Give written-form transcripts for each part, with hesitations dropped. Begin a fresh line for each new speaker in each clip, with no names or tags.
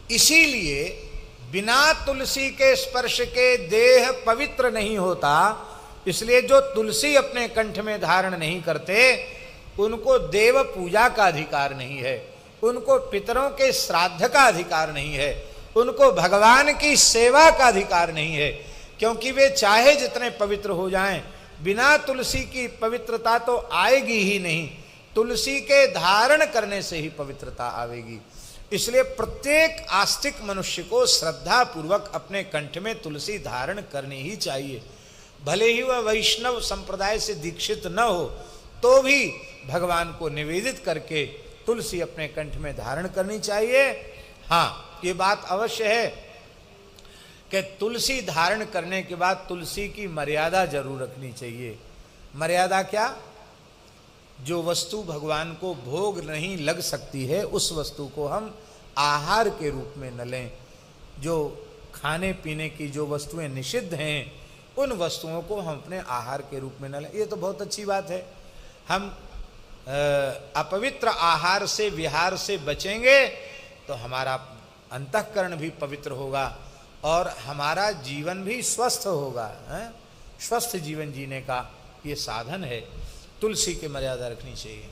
इसीलिए बिना तुलसी के स्पर्श के देह पवित्र नहीं होता। इसलिए जो तुलसी अपने कंठ में धारण नहीं करते उनको देव पूजा का अधिकार नहीं है, उनको पितरों के श्राद्ध का अधिकार नहीं है, उनको भगवान की सेवा का अधिकार नहीं है। क्योंकि वे चाहे जितने पवित्र हो जाएं, बिना तुलसी की पवित्रता तो आएगी ही नहीं, तुलसी के धारण करने से ही पवित्रता आवेगी। इसलिए प्रत्येक आस्तिक मनुष्य को श्रद्धा पूर्वक अपने कंठ में तुलसी धारण करनी ही चाहिए। भले ही वह वैष्णव संप्रदाय से दीक्षित न हो तो भी भगवान को निवेदित करके तुलसी अपने कंठ में धारण करनी चाहिए। हाँ, ये बात अवश्य है कि तुलसी धारण करने के बाद तुलसी की मर्यादा जरूर रखनी चाहिए। मर्यादा क्या? जो वस्तु भगवान को भोग नहीं लग सकती है उस वस्तु को हम आहार के रूप में न लें। जो खाने पीने की जो वस्तुएं निषिद्ध हैं उन वस्तुओं को हम अपने आहार के रूप में न लें। ये तो बहुत अच्छी बात है। हम अपवित्र आहार से विहार से बचेंगे तो हमारा अंतःकरण भी पवित्र होगा और हमारा जीवन भी स्वस्थ होगा। स्वस्थ जीवन जीने का ये साधन है। तुलसी की मर्यादा रखनी चाहिए।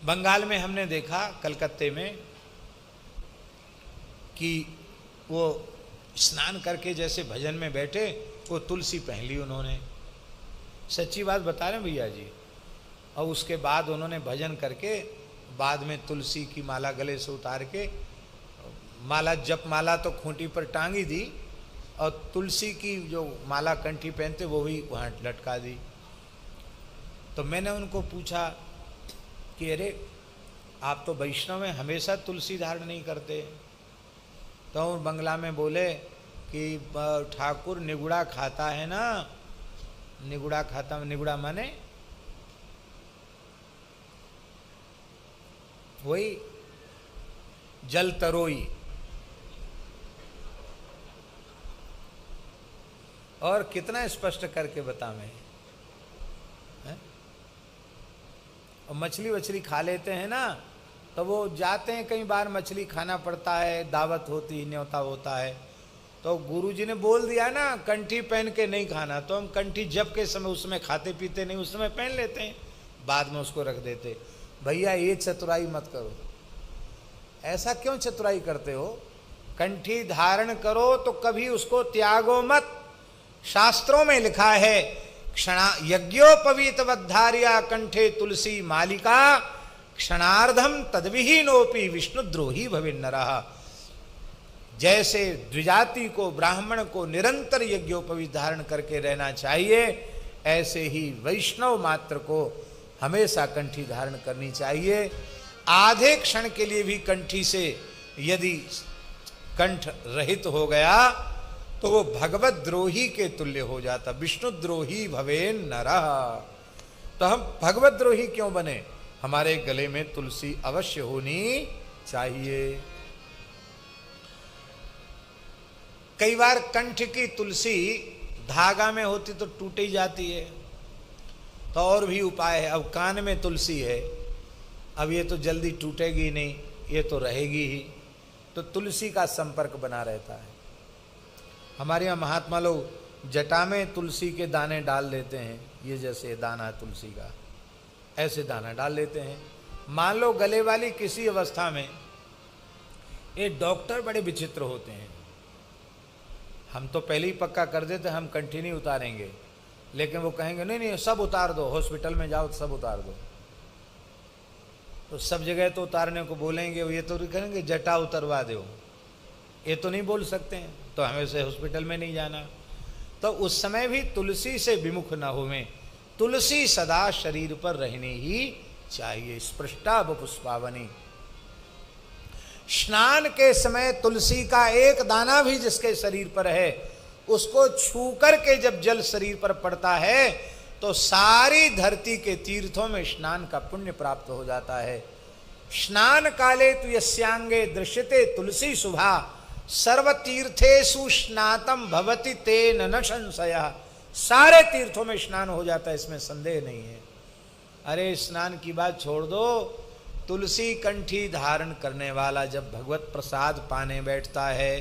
बंगाल में हमने देखा, कलकत्ते में, कि वो स्नान करके जैसे भजन में बैठे वो तुलसी पहन ली उन्होंने। सच्ची बात बता रहे हैं भैया जी। और उसके बाद उन्होंने भजन करके बाद में तुलसी की माला गले से उतार के, माला जप माला तो खूंटी पर टांगी दी और तुलसी की जो माला कंठी पहनते वो भी वहाँ लटका दी। तो मैंने उनको पूछा कि अरे आप तो वैष्णव हैं, हमेशा तुलसी धारण नहीं करते। तो बंगला में बोले कि ठाकुर निगुड़ा खाता है ना। निगुड़ा खाता, निगुड़ा माने वही जल तरोई। और कितना स्पष्ट करके बता मैं। और मछली वछली खा लेते हैं ना, तो वो जाते हैं, कई बार मछली खाना पड़ता है, दावत होती, न्योता होता है, तो गुरुजी ने बोल दिया ना कंठी पहन के नहीं खाना, तो हम कंठी जब के समय उसमें खाते पीते नहीं, उस समय पहन लेते हैं, बाद में उसको रख देते। भैया ये चतुराई मत करो। ऐसा क्यों चतुराई करते हो? कंठी धारण करो तो कभी उसको त्यागो मत। शास्त्रों में लिखा है, क्षणा यज्ञोपवीतवद्धार्या कंठे तुलसी मालिका क्षणार्धम तद्विहीनोपि विष्णुद्रोही भविन्नरः। जैसे द्विजाति को, ब्राह्मण को निरंतर यज्ञोपवीत धारण करके रहना चाहिए, ऐसे ही वैष्णव मात्र को हमेशा कंठी धारण करनी चाहिए। आधे क्षण के लिए भी कंठी से यदि कंठ रहित हो गया तो वो भगवत द्रोही के तुल्य हो जाता। विष्णुद्रोही भवेन नरः। तो हम भगवत द्रोही क्यों बने? हमारे गले में तुलसी अवश्य होनी चाहिए। कई बार कंठ की तुलसी धागा में होती तो टूट ही जाती है, तो और भी उपाय है। अब कान में तुलसी है, अब ये तो जल्दी टूटेगी नहीं, ये तो रहेगी ही, तो तुलसी का संपर्क बना रहता है। हमारे यहाँ महात्मा लोग जटा में तुलसी के दाने डाल देते हैं, ये जैसे दाना है तुलसी का, ऐसे दाना डाल लेते हैं। मान लो गले वाली किसी अवस्था में, ये डॉक्टर बड़े विचित्र होते हैं। हम तो पहले ही पक्का कर देते हम कंठी नहीं उतारेंगे, लेकिन वो कहेंगे नहीं नहीं सब उतार दो, हॉस्पिटल में जाओ तो सब उतार दो। तो सब जगह तो उतारने को बोलेंगे, ये तो कहेंगे जटा उतरवा दो, ये तो नहीं बोल सकते हैं, तो हमें से हॉस्पिटल में नहीं जाना। तो उस समय भी तुलसी से विमुख न होवें। तुलसी सदा शरीर पर रहनी ही चाहिए। स्पृष्टा पुष्पावनी। स्नान के समय तुलसी का एक दाना भी जिसके शरीर पर है, उसको छू करके जब जल शरीर पर पड़ता है तो सारी धरती के तीर्थों में स्नान का पुण्य प्राप्त हो जाता है। स्नान काले तु यस्यांगे दृश्यते तुलसी शुभा सर्वतीर्थेषु स्नातम भवति तेन न संशयः। सारे तीर्थों में स्नान हो जाता है, इसमें संदेह नहीं है। अरे स्नान की बात छोड़ दो, तुलसी कंठी धारण करने वाला जब भगवत प्रसाद पाने बैठता है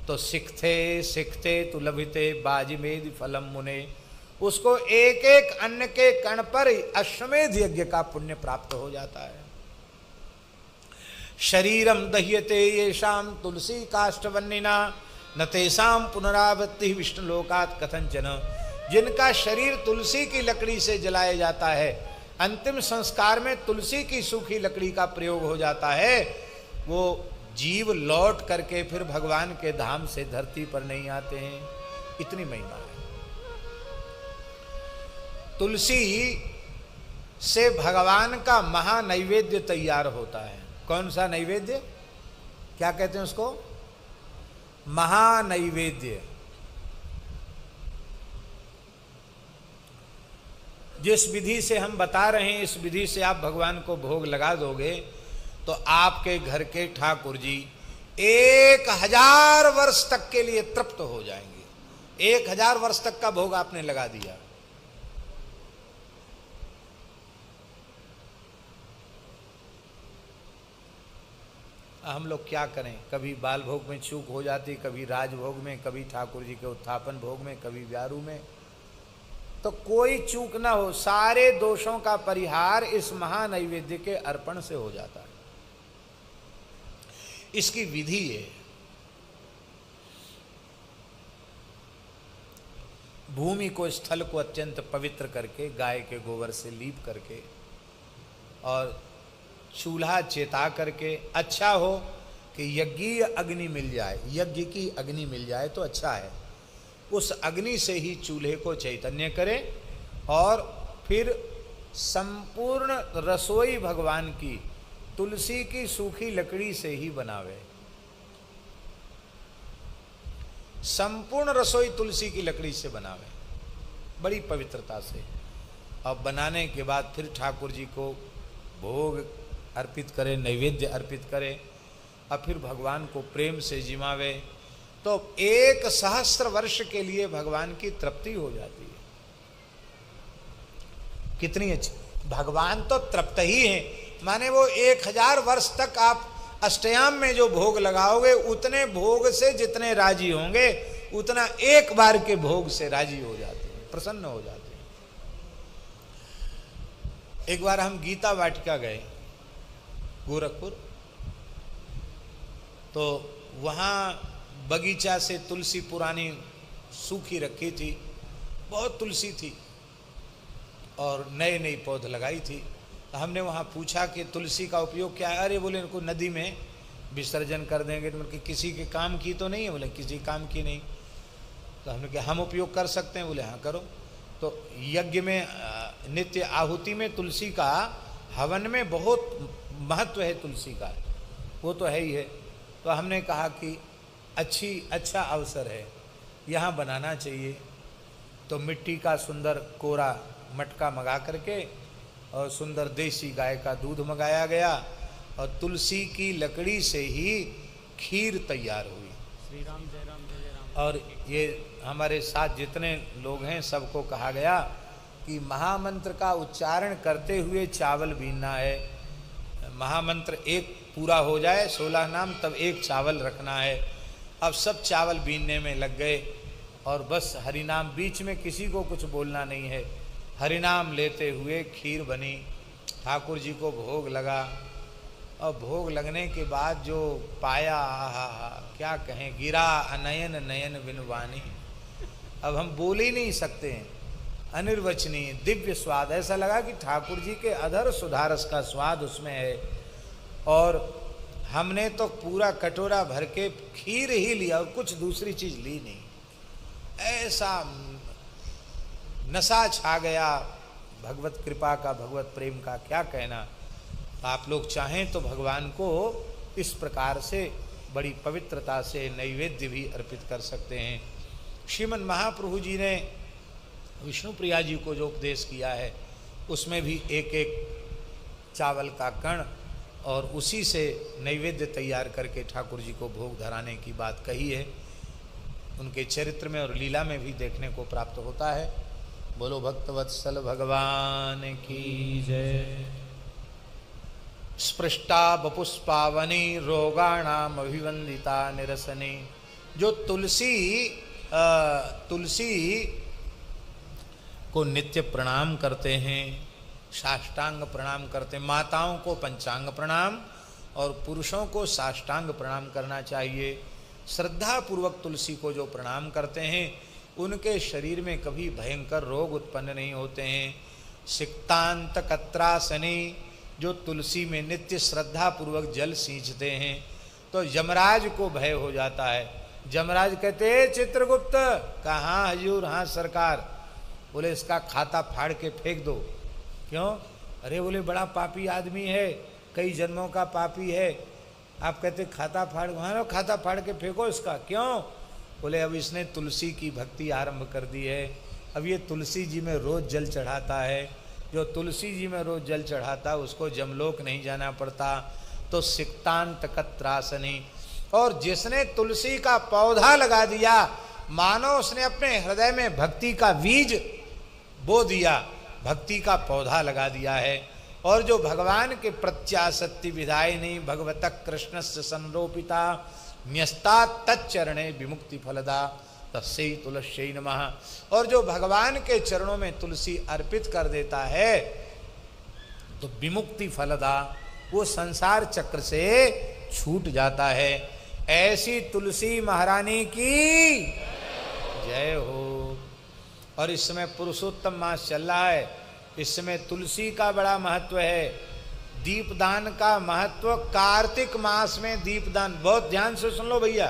तो सिखते सिखते तु लभिते बाजिमेध फलम मुने, उसको एक एक अन्न के कण पर अश्वमेध यज्ञ का पुण्य प्राप्त हो जाता है। शरीरम दह्यते येषाम तुलसी काष्ठवन्निना न तेषाम पुनरावृत्ति विष्णुलोकात् कथंचन, जिनका शरीर तुलसी की लकड़ी से जलाया जाता है, अंतिम संस्कार में तुलसी की सूखी लकड़ी का प्रयोग हो जाता है, वो जीव लौट करके फिर भगवान के धाम से धरती पर नहीं आते हैं। इतनी महिमा है। तुलसी से भगवान का महानैवेद्य तैयार होता है। कौन सा नैवेद्य? क्या कहते हैं उसको? महानैवेद्य। जिस विधि से हम बता रहे हैं, इस विधि से आप भगवान को भोग लगा दोगे तो आपके घर के ठाकुर जी 1000 वर्ष तक के लिए तृप्त हो जाएंगे। 1000 वर्ष तक का भोग आपने लगा दिया। हम लोग क्या करें, कभी बाल भोग में चूक हो जाती, कभी राजभोग में, कभी ठाकुर जी के उत्थापन भोग में, कभी व्यारू में। तो कोई चूक ना हो, सारे दोषों का परिहार इस महानैवेद्य के अर्पण से हो जाता है। इसकी विधि है। भूमि को, स्थल को अत्यंत पवित्र करके, गाय के गोबर से लीप करके और चूल्हा चेता करके, अच्छा हो कि यज्ञीय अग्नि मिल जाए, यज्ञ की अग्नि मिल जाए तो अच्छा है। उस अग्नि से ही चूल्हे को चैतन्य करें और फिर संपूर्ण रसोई भगवान की तुलसी की सूखी लकड़ी से ही बनावे। संपूर्ण रसोई तुलसी की लकड़ी से बनावे, बड़ी पवित्रता से। और बनाने के बाद फिर ठाकुर जी को भोग अर्पित करें, नैवेद्य अर्पित करें और फिर भगवान को प्रेम से जिमावे तो 1 सहस्त्र वर्ष के लिए भगवान की तृप्ति हो जाती है। कितनी अच्छी! भगवान तो तृप्त ही है, माने वो 1000 वर्ष तक आप अष्टयाम में जो भोग लगाओगे, उतने भोग से जितने राजी होंगे, उतना एक बार के भोग से राजी हो जाते हैं, प्रसन्न हो जाते हैं। एक बार हम गीता वाटिका गए गोरखपुर, तो वहाँ बगीचा से तुलसी पुरानी सूखी रखी थी, बहुत तुलसी थी और नए नई पौध लगाई थी। हमने वहाँ पूछा कि तुलसी का उपयोग क्या है? अरे बोले इनको नदी में विसर्जन कर देंगे। तो मतलब किसी के काम की तो नहीं है? बोले किसी काम की नहीं। तो हमने कहा हम उपयोग कर सकते हैं? बोले हाँ करो। तो यज्ञ में, नित्य आहुति में तुलसी का, हवन में बहुत महत्व है तुलसी का, वो तो है ही है। तो हमने कहा कि अच्छा अवसर है, यहाँ बनाना चाहिए। तो मिट्टी का सुंदर कोरा मटका मंगा करके और सुंदर देसी गाय का दूध मंगाया गया और तुलसी की लकड़ी से ही खीर तैयार हुई।
श्री राम जय राम जय जय राम।
और ये हमारे साथ जितने लोग हैं सबको कहा गया कि महामंत्र का उच्चारण करते हुए चावल बीनना है। महामंत्र एक पूरा हो जाए, 16 नाम, तब एक चावल रखना है। अब सब चावल बीनने में लग गए और बस हरिनाम, बीच में किसी को कुछ बोलना नहीं है। हरिनाम लेते हुए खीर बनी, ठाकुर जी को भोग लगा और भोग लगने के बाद जो पाया, आहा क्या कहें, गिरा अनयन नयन बिनवानी। अब हम बोल ही नहीं सकते हैं, अनिर्वचनीय दिव्य स्वाद। ऐसा लगा कि ठाकुर जी के अधर सुधारस का स्वाद उसमें है। और हमने तो पूरा कटोरा भर के खीर ही लिया और कुछ दूसरी चीज ली नहीं। ऐसा नशा छा गया भगवत कृपा का, भगवत प्रेम का, क्या कहना। आप लोग चाहें तो भगवान को इस प्रकार से बड़ी पवित्रता से नैवेद्य भी अर्पित कर सकते हैं। श्रीमन महाप्रभु जी ने विष्णु प्रिया जी को जो उपदेश किया है, उसमें भी एक एक चावल का कण और उसी से नैवेद्य तैयार करके ठाकुर जी को भोग धराने की बात कही है। उनके चरित्र में और लीला में भी देखने को प्राप्त होता है। बोलो भक्तवत्सल भगवान की जय। स्पृष्टा बपुष्पावनी रोगाणाम अभिवंदिता निरसनी। जो तुलसी को नित्य प्रणाम करते हैं, साष्टांग प्रणाम करते हैं। माताओं को पंचांग प्रणाम और पुरुषों को साष्टांग प्रणाम करना चाहिए। श्रद्धा पूर्वक तुलसी को जो प्रणाम करते हैं उनके शरीर में कभी भयंकर रोग उत्पन्न नहीं होते हैं। सिक्तांत कत्रासनी, जो तुलसी में नित्य श्रद्धा पूर्वक जल सींचते हैं तो यमराज को भय हो जाता है। यमराज कहते चित्रगुप्त, कहाँ हजूर? हाँ सरकार। बोले इसका खाता फाड़ के फेंक दो। क्यों? अरे बोले बड़ा पापी आदमी है, कई जन्मों का पापी है। आप कहते खाता फाड़, हाँ खाता फाड़ के फेंको इसका। क्यों? बोले अब इसने तुलसी की भक्ति आरंभ कर दी है, अब ये तुलसी जी में रोज जल चढ़ाता है। जो तुलसी जी में रोज जल चढ़ाता उसको जमलोक नहीं जाना पड़ता। तो सिक्तांत कत्रासनी। और जिसने तुलसी का पौधा लगा दिया मानो उसने अपने हृदय में भक्ति का बीज बो दिया, भक्ति का पौधा लगा दिया है। और जो भगवान के प्रत्याशक्ति विधायिनी भगवत कृष्णस्य संरोपिता न्यस्ता तच्चरणे विमुक्ति फलदा तस्यै तुलस्यै नमः। और जो भगवान के चरणों में तुलसी अर्पित कर देता है तो विमुक्ति फलदा, वो संसार चक्र से छूट जाता है। ऐसी तुलसी महारानी की जय हो। और इस समय पुरुषोत्तम मास चल रहा है, इस समय तुलसी का बड़ा महत्व है। दीपदान का महत्व, कार्तिक मास में दीपदान, बहुत ध्यान से सुन लो भैया,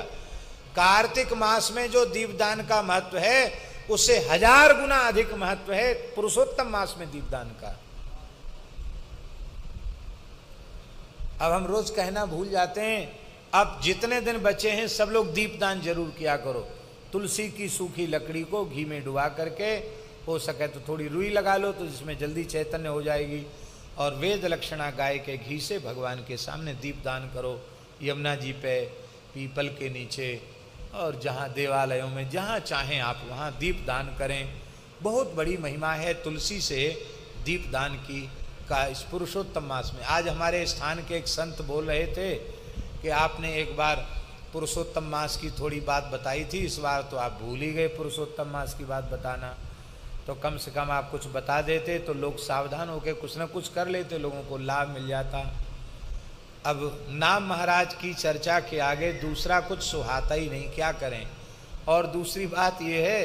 कार्तिक मास में जो दीपदान का महत्व है उससे 1000 गुना अधिक महत्व है पुरुषोत्तम मास में दीपदान का। अब हम रोज कहना भूल जाते हैं, अब जितने दिन बचे हैं सब लोग दीपदान जरूर किया करो। तुलसी की सूखी लकड़ी को घी में डुबा करके, हो सके तो थोड़ी रुई लगा लो तो जिसमें जल्दी चैतन्य हो जाएगी। और वेद लक्षणा गाय के घी से भगवान के सामने दीपदान करो, यमुना जी पे, पीपल के नीचे, और जहाँ देवालयों में जहाँ चाहें आप वहाँ दीपदान करें। बहुत बड़ी महिमा है तुलसी से दीपदान की का इस पुरुषोत्तम मास में। आज हमारे स्थान के एक संत बोल रहे थे कि आपने एक बार पुरुषोत्तम मास की थोड़ी बात बताई थी, इस बार तो आप भूल ही गए पुरुषोत्तम मास की बात बताना। तो कम से कम आप कुछ बता देते तो लोग सावधान होकर कुछ न कुछ कर लेते, लोगों को लाभ मिल जाता। अब नाम महाराज की चर्चा के आगे दूसरा कुछ सुहाता ही नहीं, क्या करें। और दूसरी बात यह है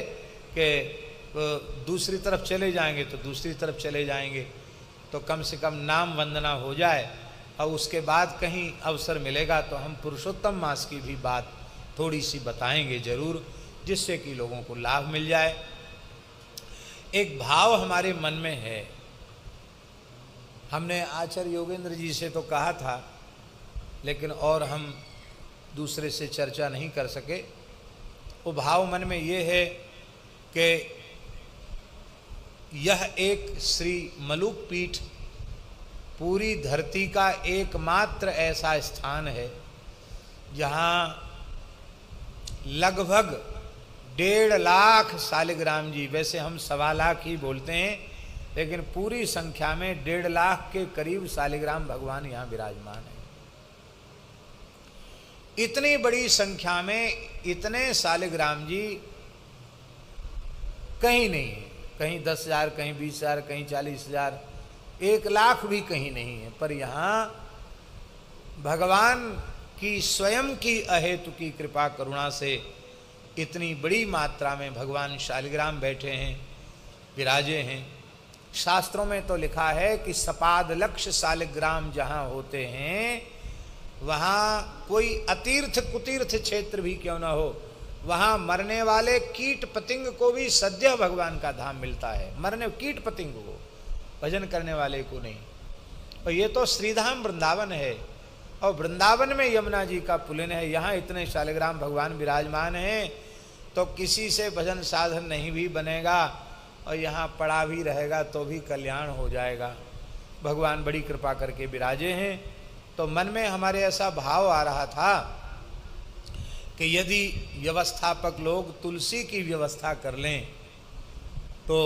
कि दूसरी तरफ चले जाएंगे तो दूसरी तरफ चले जाएंगे, तो कम से कम नाम वंदना हो जाए और उसके बाद कहीं अवसर मिलेगा तो हम पुरुषोत्तम मास की भी बात थोड़ी सी बताएंगे जरूर, जिससे कि लोगों को लाभ मिल जाए। एक भाव हमारे मन में है, हमने आचार्य योगेंद्र जी से तो कहा था लेकिन और हम दूसरे से चर्चा नहीं कर सके। वो भाव मन में ये है कि यह एक श्री मलुक पीठ पूरी धरती का एकमात्र ऐसा स्थान है जहाँ लगभग 1.5 लाख शालिग्राम जी, वैसे हम 1.25 लाख ही बोलते हैं लेकिन पूरी संख्या में 1.5 लाख के करीब शालिग्राम भगवान यहाँ विराजमान है। इतनी बड़ी संख्या में इतने शालिग्राम जी कहीं नहीं है, कहीं 10,000, कहीं 20,000, कहीं 40,000, 1 लाख भी कहीं नहीं है। पर यहाँ भगवान की स्वयं की अहेतु की कृपा करुणा से इतनी बड़ी मात्रा में भगवान शालिग्राम बैठे हैं, विराजे हैं। शास्त्रों में तो लिखा है कि सपाद लक्ष शालिग्राम जहाँ होते हैं वहाँ कोई अतीर्थ कुतीर्थ क्षेत्र भी क्यों न हो, वहाँ मरने वाले कीट पतिंग को भी सद्य भगवान का धाम मिलता है। मरने कीट पतिंग को, भजन करने वाले को नहीं। और ये तो श्रीधाम वृंदावन है और वृंदावन में यमुना जी का पुलिन है, यहाँ इतने शालिग्राम भगवान विराजमान हैं तो किसी से भजन साधन नहीं भी बनेगा और यहाँ पड़ा भी रहेगा तो भी कल्याण हो जाएगा। भगवान बड़ी कृपा करके विराजे हैं। तो मन में हमारे ऐसा भाव आ रहा था कि यदि व्यवस्थापक लोग तुलसी की व्यवस्था कर लें तो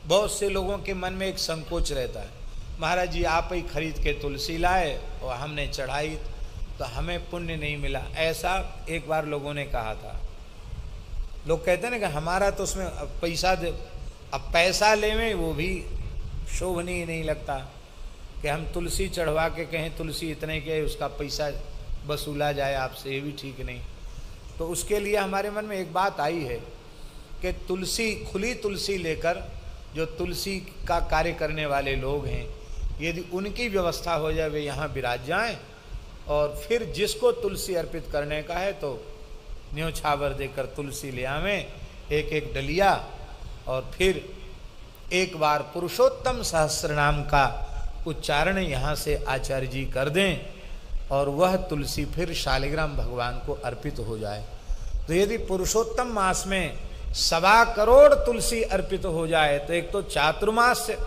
बहुत से लोगों के मन में एक संकोच रहता है महाराज जी आप ही खरीद के तुलसी लाए और हमने चढ़ाई तो हमें पुण्य नहीं मिला, ऐसा एक बार लोगों ने कहा था। लोग कहते हैं ना कि हमारा तो उसमें पैसा दे, अब पैसा लेवें वो भी शोभनीय नहीं लगता कि हम तुलसी चढ़वा के कहें तुलसी इतने के उसका पैसा वसूला जाए आपसे, ये भी ठीक नहीं। तो उसके लिए हमारे मन में एक बात आई है कि तुलसी, खुली तुलसी लेकर जो तुलसी का कार्य करने वाले लोग हैं, यदि उनकी व्यवस्था हो जाए वे यहाँ विराज जाएं, और फिर जिसको तुलसी अर्पित करने का है तो न्योछावर देकर तुलसी ले आवें, एक एक डलिया, और फिर एक बार पुरुषोत्तम सहस्रनाम का उच्चारण यहाँ से आचार्य जी कर दें, और वह तुलसी फिर शालिग्राम भगवान को अर्पित हो जाए। तो यदि पुरुषोत्तम मास में 1.25 करोड़ तुलसी अर्पित हो जाए तो एक तो चातुर्मास्य,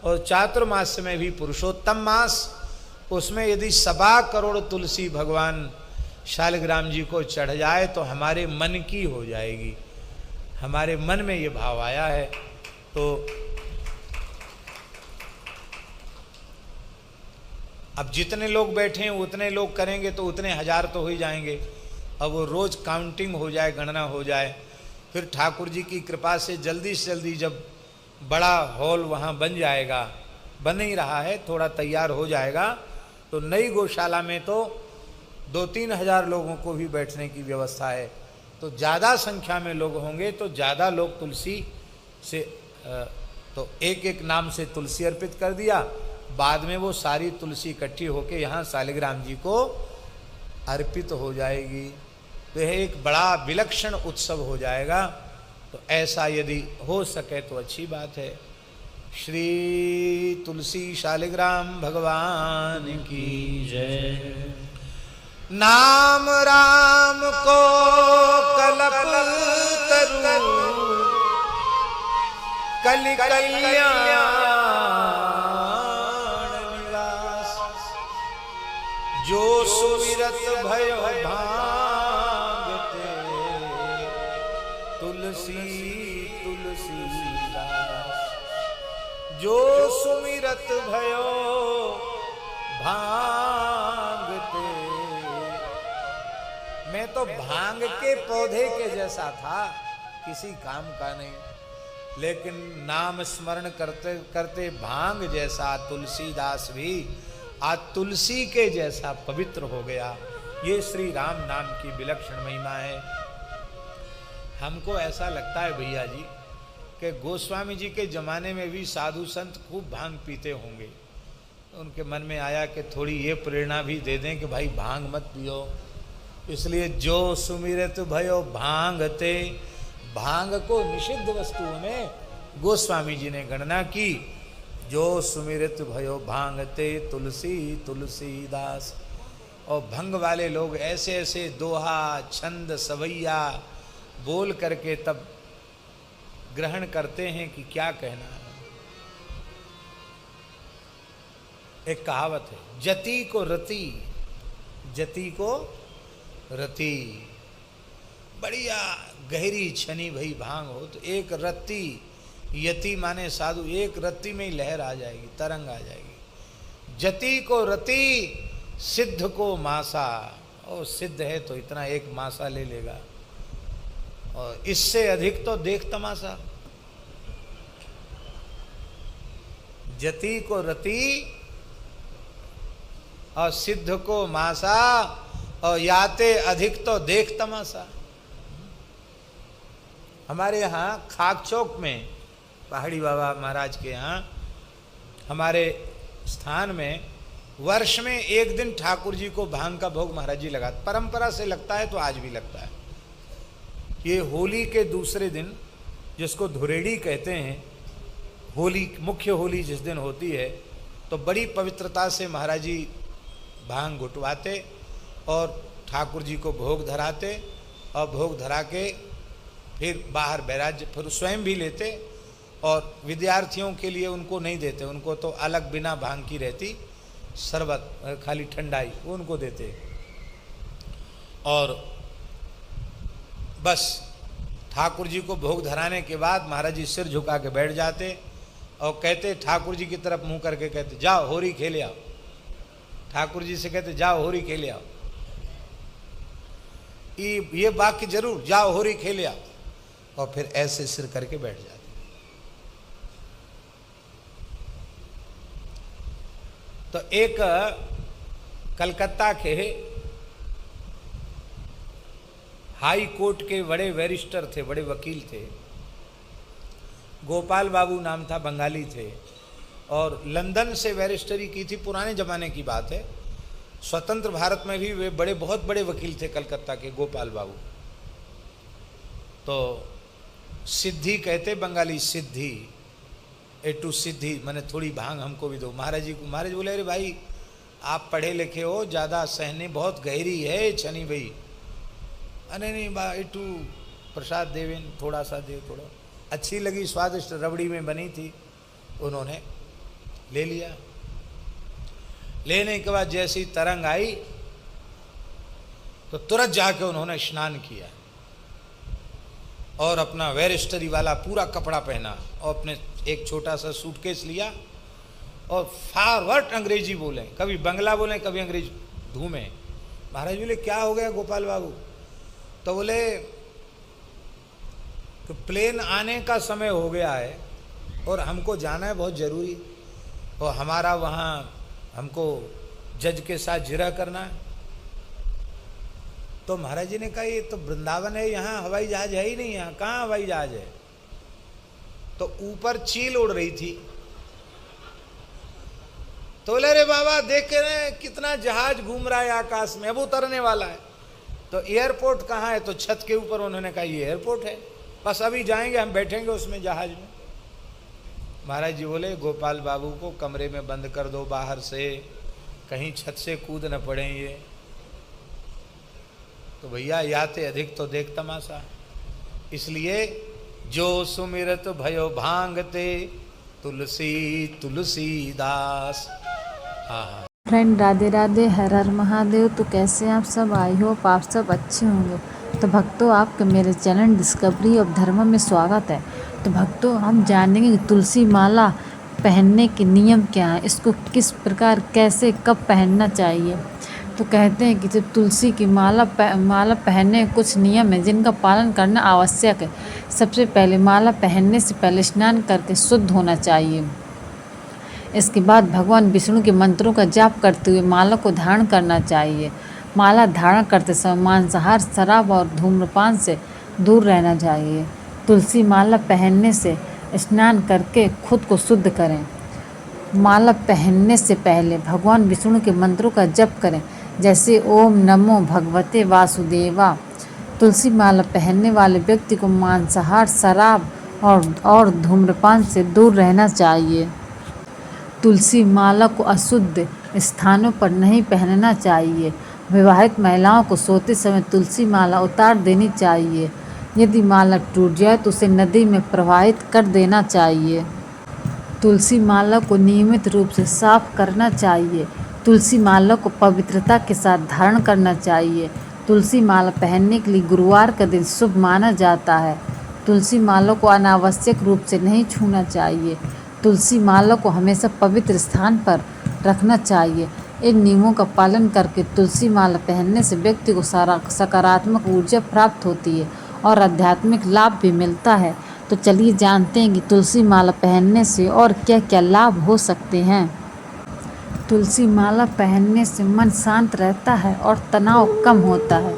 और चातुर्मास्य में भी पुरुषोत्तम मास, उसमें यदि 1.25 करोड़ तुलसी भगवान शालिग्राम जी को चढ़ जाए तो हमारे मन की हो जाएगी। हमारे मन में ये भाव आया है। तो अब जितने लोग बैठे हैं उतने लोग करेंगे तो उतने हजार तो हो ही जाएंगे। अब वो रोज काउंटिंग हो जाए, गणना हो जाए, फिर ठाकुर जी की कृपा से जल्दी जब बड़ा हॉल वहाँ बन जाएगा, बन ही रहा है, थोड़ा तैयार हो जाएगा, तो नई गौशाला में तो 2-3 हजार लोगों को भी बैठने की व्यवस्था है। तो ज़्यादा संख्या में लोग होंगे तो ज़्यादा लोग तुलसी से तो एक एक नाम से तुलसी अर्पित कर दिया, बाद में वो सारी तुलसी इकट्ठी होके यहाँ शालिग्राम जी को अर्पित हो जाएगी। तो यह एक बड़ा विलक्षण उत्सव हो जाएगा। तो ऐसा यदि हो सके तो अच्छी बात है। श्री तुलसी शालिग्राम भगवान की जय। नाम राम को कल्प तरु कलि कल्याण निवास, जो सुमिरत भयो भांगते तुलसी तुलसीदास, जो सुमिरत भयो भांगते। मैं तो भांग के पौधे के जैसा था, किसी काम का नहीं, लेकिन नाम स्मरण करते करते भांग जैसा तुलसीदास भी आज तुलसी के जैसा पवित्र हो गया। ये श्री राम नाम की विलक्षण महिमा है। हमको ऐसा लगता है भैया जी कि गोस्वामी जी के जमाने में भी साधु संत खूब भांग पीते होंगे। उनके मन में आया कि थोड़ी ये प्रेरणा भी दे दें कि भाई भांग मत पियो। इसलिए जो सुमिरत भयो भांगते, भांग को निषिद्ध वस्तुओं में गोस्वामी जी ने गणना की। जो सुमिरत भयो भांगते तुलसी तुलसीदास। और भंग वाले लोग ऐसे ऐसे दोहा छंद सवैया बोल करके तब ग्रहण करते हैं कि क्या कहना है। एक कहावत है, जति को रति, जति को रति। बढ़िया गहरी छनी भई भांग हो तो एक रत्ती, यति माने साधु, एक रत्ती में ही लहर आ जाएगी, तरंग आ जाएगी। जति को रति सिद्ध को मासा। और सिद्ध है तो इतना एक मासा ले लेगा, और इससे अधिक तो देख तमाशा। जति को रति और सिद्ध को मासा, और याते अधिक तो देख तमाशा। हमारे यहाँ खाक चौक में पहाड़ी बाबा महाराज के यहाँ हमारे स्थान में वर्ष में एक दिन ठाकुर जी को भांग का भोग महाराज जी लगाते, परंपरा से लगता है तो आज भी लगता है। ये होली के दूसरे दिन, जिसको धुरेड़ी कहते हैं, होली मुख्य होली जिस दिन होती है, तो बड़ी पवित्रता से महाराज जी भांग घुटवाते और ठाकुर जी को भोग धराते, और भोग धरा के फिर बाहर बैराज फिर स्वयं भी लेते, और विद्यार्थियों के लिए उनको नहीं देते, उनको तो अलग बिना भांग की रहती शरबत खाली ठंडाई वो उनको देते। और बस ठाकुर जी को भोग धराने के बाद महाराज जी सिर झुका के बैठ जाते, और कहते ठाकुर जी की तरफ मुंह करके कहते जाओ होरी खेले आओ, ठाकुर जी से कहते जाओ होरी खेले आओ, ये वाक्य जरूर, जाओ होरी खेले आओ, और फिर ऐसे सिर करके बैठ जाते। तो एक कलकत्ता के हाई कोर्ट के बड़े बैरिस्टर थे, बड़े वकील थे, गोपाल बाबू नाम था, बंगाली थे, और लंदन से बैरिस्टरी की थी, पुराने ज़माने की बात है। स्वतंत्र भारत में भी वे बड़े, बहुत बड़े वकील थे कलकत्ता के गोपाल बाबू। तो सिद्धि कहते बंगाली, सिद्धि, एटू सिद्धि, मैंने थोड़ी भांग हमको भी दो। महाराज जी को, महाराज बोले अरे भाई आप पढ़े लिखे हो, ज़्यादा सहने बहुत गहरी है छनी भाई। अरे नहीं बा एटू प्रसाद देवेन, थोड़ा सा दे, थोड़ा अच्छी लगी, स्वादिष्ट रबड़ी में बनी थी, उन्होंने ले लिया। लेने के बाद जैसी तरंग आई तो तुरंत जाके उन्होंने स्नान किया और अपना बैरिस्टरी वाला पूरा कपड़ा पहना और अपने एक छोटा सा सूटकेस लिया और फॉरवर्ड अंग्रेजी बोले, कभी बंगला बोले कभी अंग्रेजी धूमे। महाराज बोले क्या हो गया गोपाल बाबू? तो बोले कि प्लेन आने का समय हो गया है और हमको जाना है बहुत ज़रूरी, और हमारा वहाँ हमको जज के साथ जिरह करना है। तो महाराज जी ने कहा ये तो वृंदावन है, यहाँ हवाई जहाज है ही नहीं, यहाँ कहाँ हवाई जहाज है? तो ऊपर चील उड़ रही थी। तो बोले रे बाबा देख रहे कितना जहाज घूम रहा है आकाश में, अब उतरने वाला है। तो एयरपोर्ट कहाँ है? तो छत के ऊपर। उन्होंने कहा ये एयरपोर्ट है, बस अभी जाएंगे हम, बैठेंगे उसमें जहाज में। महाराज जी बोले गोपाल बाबू को कमरे में बंद कर दो बाहर से, कहीं छत से कूद न पड़े ये। तो भैया याते अधिक तो देख तमाशा, इसलिए जो सुमिरत भयो भांगते तुलसी तुलसीदास। हाँ हाँ
फ्रेंड राधे राधे, हर हर महादेव। तो कैसे आप सब? आई होप आप सब अच्छे होंगे। तो भक्तों आपके मेरे चैनल डिस्कवरी ऑफ धर्म में स्वागत है। तो भक्तों हम जानेंगे कि तुलसी माला पहनने के नियम क्या हैं, इसको किस प्रकार कैसे कब पहनना चाहिए। तो कहते हैं कि जब तुलसी की माला पहनने के कुछ नियम हैं जिनका पालन करना आवश्यक है। सबसे पहले माला पहनने से पहले स्नान करके शुद्ध होना चाहिए। इसके बाद भगवान विष्णु के मंत्रों का जाप करते हुए माला को धारण करना चाहिए। माला धारण करते समय मांसाहार, शराब और धूम्रपान से दूर रहना चाहिए। तुलसी माला पहनने से स्नान करके खुद को शुद्ध करें। माला पहनने से पहले भगवान विष्णु के मंत्रों का जप करें, जैसे ओम नमो भगवते वासुदेवा। तुलसी माला पहनने वाले व्यक्ति को मांसाहार, शराब और धूम्रपान से दूर रहना चाहिए। तुलसी माला को अशुद्ध स्थानों पर नहीं पहनना चाहिए। विवाहित महिलाओं को सोते समय तुलसी माला उतार देनी चाहिए। यदि माला टूट जाए तो उसे नदी में प्रवाहित कर देना चाहिए। तुलसी माला को नियमित रूप से साफ करना चाहिए। तुलसी माला को पवित्रता के साथ धारण करना चाहिए। तुलसी माला पहनने के लिए गुरुवार का दिन शुभ माना जाता है। तुलसी माला को अनावश्यक रूप से नहीं छूना चाहिए। तुलसी माला को हमेशा पवित्र स्थान पर रखना चाहिए। इन नियमों का पालन करके तुलसी माला पहनने से व्यक्ति को सकारात्मक ऊर्जा प्राप्त होती है और आध्यात्मिक लाभ भी मिलता है। तो चलिए जानते हैं कि तुलसी माला पहनने से और क्या क्या लाभ हो सकते हैं। तुलसी माला पहनने से मन शांत रहता है और तनाव कम होता है।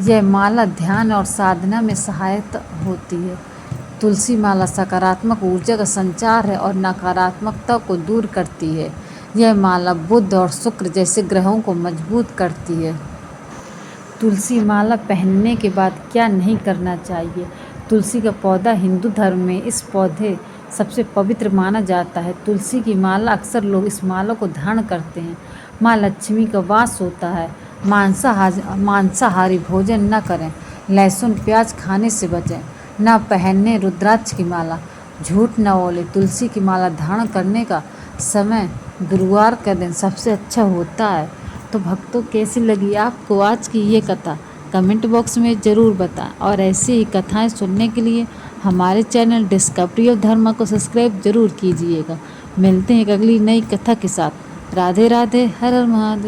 यह माला ध्यान और साधना में सहायता होती है। तुलसी माला सकारात्मक ऊर्जा का संचार है और नकारात्मकता को दूर करती है। यह माला बुध और शुक्र जैसे ग्रहों को मजबूत करती है। तुलसी माला पहनने के बाद क्या नहीं करना चाहिए। तुलसी का पौधा हिंदू धर्म में इस पौधे सबसे पवित्र माना जाता है। तुलसी की माला अक्सर लोग इस माला को धारण करते हैं। माँ लक्ष्मी का वास होता है। मांसाहारी भोजन न करें। लहसुन प्याज खाने से बचें। न पहनने रुद्राक्ष की माला। झूठ न बोले। तुलसी की माला धारण करने का समय गुरुवार का दिन सबसे अच्छा होता है। तो भक्तों कैसी लगी आपको आज की ये कथा? कमेंट बॉक्स में ज़रूर बताएं और ऐसी ही कथाएं सुनने के लिए हमारे चैनल डिस्कवरी ऑफ धर्म को सब्सक्राइब जरूर कीजिएगा। मिलते हैं एक अगली नई कथा के साथ। राधे राधे, हर हर महादेव।